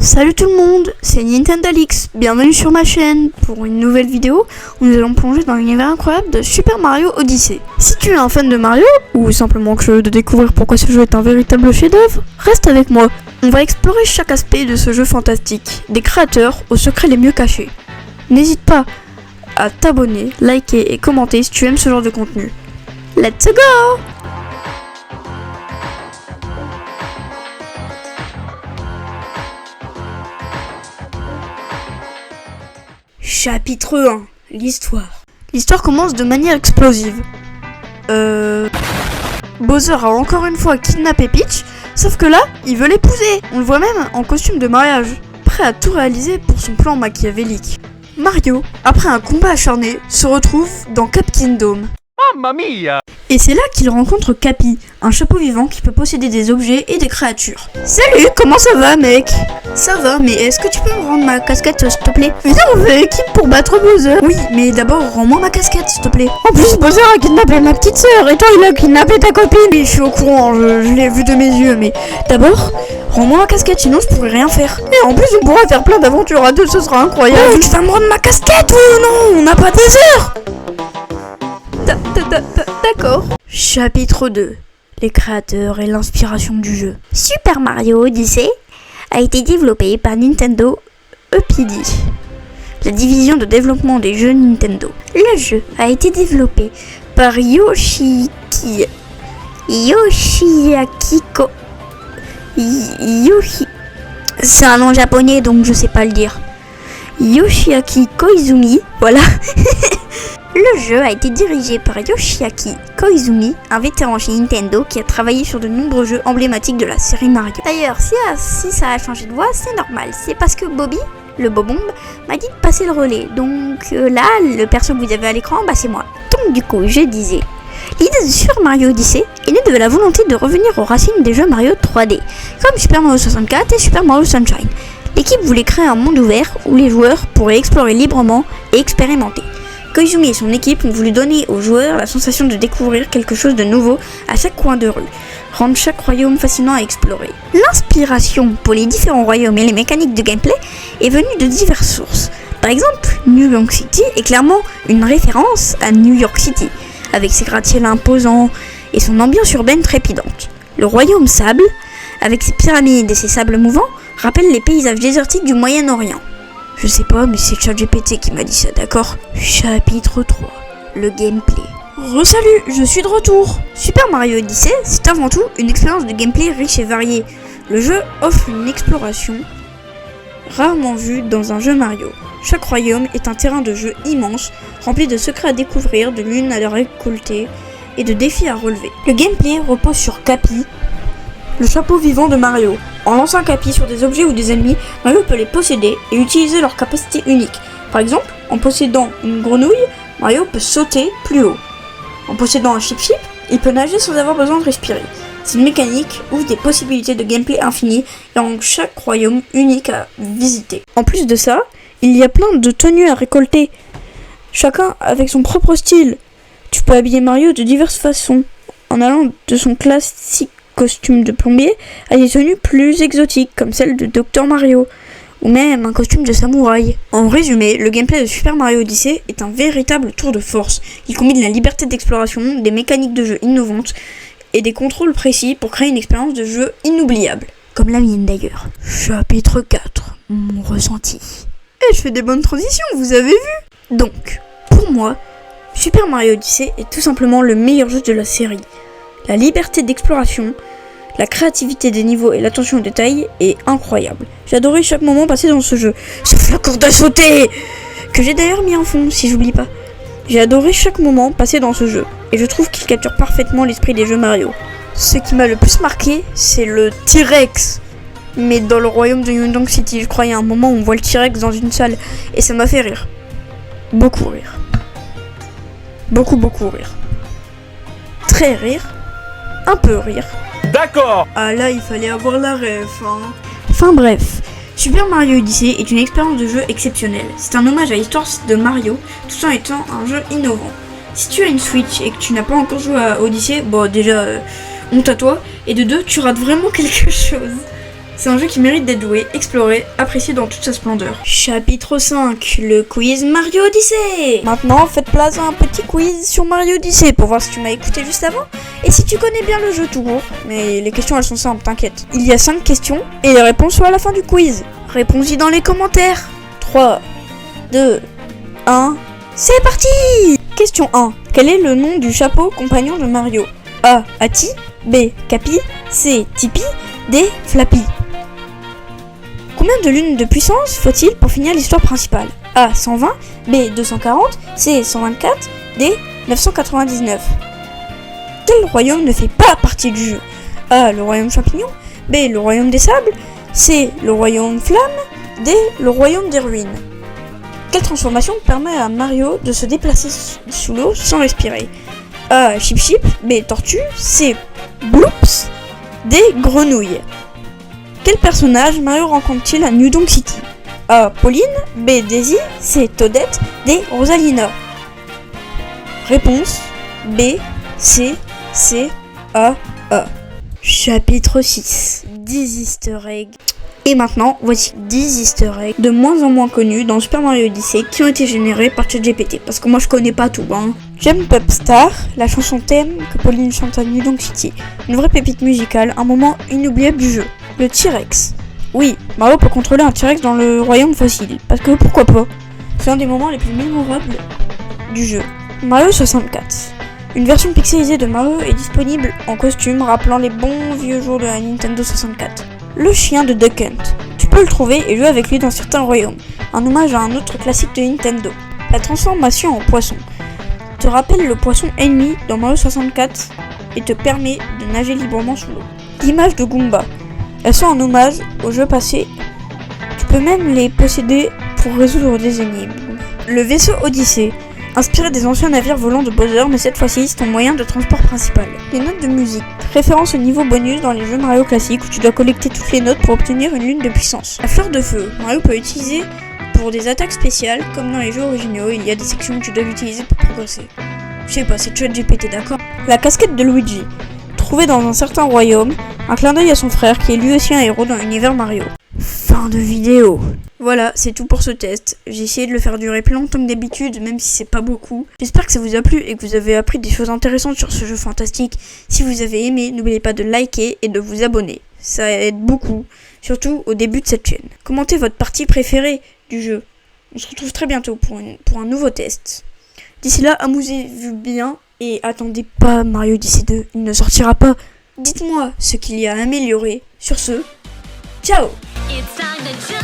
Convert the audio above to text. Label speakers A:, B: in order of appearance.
A: Salut tout le monde, c'est Nintendalix, bienvenue sur ma chaîne pour une nouvelle vidéo où nous allons plonger dans l'univers incroyable de Super Mario Odyssey. Si tu es un fan de Mario, ou simplement curieux de découvrir pourquoi ce jeu est un véritable chef-d'œuvre, reste avec moi. On va explorer chaque aspect de ce jeu fantastique, des créateurs aux secrets les mieux cachés. N'hésite pas à t'abonner, liker et commenter si tu aimes ce genre de contenu. Let's go! Chapitre 1. L'histoire. L'histoire commence de manière explosive. Bowser a encore une fois kidnappé Peach, sauf que là, il veut l'épouser. On le voit même en costume de mariage, prêt à tout réaliser pour son plan machiavélique. Mario, après un combat acharné, se retrouve dans Cap Kingdom.
B: Mamma mia!
A: Et c'est là qu'il rencontre Cappy, un chapeau vivant qui peut posséder des objets et des créatures. Salut, comment ça va mec? Ça va, mais est-ce que tu peux me rendre ma casquette s'il te plaît? Viens, on fait équipe pour battre Bowser. Oui, mais d'abord rends-moi ma casquette s'il te plaît. En plus, Bowser a kidnappé ma petite sœur et toi il a kidnappé ta copine. Oui, je suis au courant, je l'ai vu de mes yeux, mais d'abord, rends-moi ma casquette, sinon je pourrais rien faire. Et en plus, on pourra faire plein d'aventures à deux, ce sera incroyable. Oh, tu vas me rendre ma casquette, oui ou non? On n'a pas 10 heures. D'accord. Chapitre 2. Les créateurs et l'inspiration du jeu.
C: Super Mario Odyssey a été développé par Nintendo EPD, la division de développement des jeux Nintendo. Le jeu a été développé par c'est un nom japonais donc je sais pas le dire. Yoshiaki Koizumi, voilà. Le jeu a été dirigé par Yoshiaki Koizumi, un vétéran chez Nintendo qui a travaillé sur de nombreux jeux emblématiques de la série Mario. D'ailleurs, si ça a changé de voix, c'est normal. C'est parce que Bobby, le Bobomb, m'a dit de passer le relais. Donc là, le perso que vous avez à l'écran, c'est moi. Donc du coup, je disais, l'idée de Super Mario Odyssey est née de la volonté de revenir aux racines des jeux Mario 3D, comme Super Mario 64 et Super Mario Sunshine. L'équipe voulait créer un monde ouvert où les joueurs pourraient explorer librement et expérimenter. Koizumi et son équipe ont voulu donner aux joueurs la sensation de découvrir quelque chose de nouveau à chaque coin de rue, rendre chaque royaume fascinant à explorer. L'inspiration pour les différents royaumes et les mécaniques de gameplay est venue de diverses sources. Par exemple, New York City est clairement une référence à New York City, avec ses gratte-ciels imposants et son ambiance urbaine trépidante. Le royaume Sable, avec ses pyramides et ses sables mouvants, rappelle les paysages désertiques du Moyen-Orient. Je sais pas, mais c'est ChatGPT qui m'a dit ça, d'accord? Chapitre 3. Le gameplay. Salut, je suis de retour. Super Mario Odyssey, c'est avant tout une expérience de gameplay riche et variée. Le jeu offre une exploration rarement vue dans un jeu Mario. Chaque royaume est un terrain de jeu immense, rempli de secrets à découvrir, de lunes à récolter et de défis à relever. Le gameplay repose sur Cappy, le chapeau vivant de Mario. En lançant Cappy sur des objets ou des ennemis, Mario peut les posséder et utiliser leurs capacités uniques. Par exemple, en possédant une grenouille, Mario peut sauter plus haut. En possédant un Chip-Chip, il peut nager sans avoir besoin de respirer. Cette mécanique ouvre des possibilités de gameplay infinies et rend chaque royaume unique à visiter. En plus de ça, il y a plein de tenues à récolter, chacun avec son propre style. Tu peux habiller Mario de diverses façons, en allant de son classique costume de plombier à des tenues plus exotiques comme celle de Dr Mario ou même un costume de samouraï. En résumé, le gameplay de Super Mario Odyssey est un véritable tour de force qui combine la liberté d'exploration, des mécaniques de jeu innovantes et des contrôles précis pour créer une expérience de jeu inoubliable, comme la mienne d'ailleurs. Chapitre 4. Mon ressenti. Et je fais des bonnes transitions, vous avez vu? Donc, pour moi, Super Mario Odyssey est tout simplement le meilleur jeu de la série. La liberté d'exploration, la créativité des niveaux et l'attention aux détails est incroyable. J'ai adoré chaque moment passé dans ce jeu, sauf la corde à sauter, que j'ai d'ailleurs mis en fond si j'oublie pas. J'ai adoré chaque moment passé dans ce jeu, et je trouve qu'il capture parfaitement l'esprit des jeux Mario. Ce qui m'a le plus marqué, c'est le T-Rex. Mais dans le royaume de New York City, je crois il y a un moment où on voit le T-Rex dans une salle, et ça m'a fait rire. Beaucoup rire. Beaucoup rire. Très rire. Un peu rire.
B: D'accord.
A: Ah là, il fallait avoir la ref, hein. Enfin bref, Super Mario Odyssey est une expérience de jeu exceptionnelle. C'est un hommage à l'histoire de Mario, tout en étant un jeu innovant. Si tu as une Switch et que tu n'as pas encore joué à Odyssey, bon déjà, honte à toi. Et de deux, tu rates vraiment quelque chose. C'est un jeu qui mérite d'être joué, exploré, apprécié dans toute sa splendeur. Chapitre 5, le quiz Mario Odyssey. Maintenant, faites place à un petit quiz sur Mario Odyssey pour voir si tu m'as écouté juste avant et si tu connais bien le jeu tout court. Mais les questions elles sont simples, t'inquiète. Il y a 5 questions et les réponses sont à la fin du quiz. Réponds-y dans les commentaires. 3, 2, 1, c'est parti! Question 1. Quel est le nom du chapeau compagnon de Mario? A. Ati, B. Capi, C. Tipi, D. Flappy. Combien de lunes de puissance faut-il pour finir l'histoire principale? A. 120, B. 240, C. 124, D. 999. Quel royaume ne fait pas partie du jeu? A. Le royaume champignon, B. Le royaume des sables, C. Le royaume flamme, D. Le royaume des ruines. Quelle transformation permet à Mario de se déplacer sous l'eau sans respirer? A. Chip Chip, B. Tortue, C. Bloops, D. Grenouille. Quel personnage Mario rencontre-t-il à New Donk City? A. Pauline, B. Daisy, C. Toadette, D. Rosalina. Réponse B, C, A. Chapitre 6, 10 easter eggs. Et maintenant, voici 10 easter eggs de moins en moins connus dans Super Mario Odyssey qui ont été générés par ChatGPT. Parce que moi je connais pas tout, hein. Jump Up Star, la chanson thème que Pauline chante à New Donk City. Une vraie pépite musicale, un moment inoubliable du jeu. Le T-Rex. Oui, Mario peut contrôler un T-Rex dans le royaume fossile. Parce que pourquoi pas? C'est un des moments les plus mémorables du jeu. Mario 64. Une version pixelisée de Mario est disponible en costume rappelant les bons vieux jours de la Nintendo 64. Le chien de Duck Hunt. Tu peux le trouver et jouer avec lui dans certains royaumes. Un hommage à un autre classique de Nintendo. La transformation en poisson te rappelle le poisson ennemi dans Mario 64 et te permet de nager librement sous l'eau. L'image de Goomba. Elles sont un hommage au jeu passé. Tu peux même les posséder pour résoudre des énigmes. Le vaisseau Odyssey. Inspiré des anciens navires volants de Bowser, mais cette fois-ci c'est ton moyen de transport principal. Les notes de musique. Référence au niveau bonus dans les jeux Mario classiques où tu dois collecter toutes les notes pour obtenir une lune de puissance. La fleur de feu. Mario peut utiliser pour des attaques spéciales, comme dans les jeux originaux, il y a des sections que tu dois utiliser pour progresser. Je sais pas, c'est ChatGPT, d'accord? La casquette de Luigi. Trouvée dans un certain royaume, un clin d'œil à son frère qui est lui aussi un héros dans l'univers Mario. Fin de vidéo. Voilà, c'est tout pour ce test. J'ai essayé de le faire durer plus longtemps que d'habitude, même si c'est pas beaucoup. J'espère que ça vous a plu et que vous avez appris des choses intéressantes sur ce jeu fantastique. Si vous avez aimé, n'oubliez pas de liker et de vous abonner. Ça aide beaucoup, surtout au début de cette chaîne. Commentez votre partie préférée du jeu. On se retrouve très bientôt pour un nouveau test. D'ici là, amusez-vous bien et attendez pas Mario Odyssey 2, il ne sortira pas. Dites-moi ce qu'il y a à améliorer. Sur ce, ciao!
D: It's time to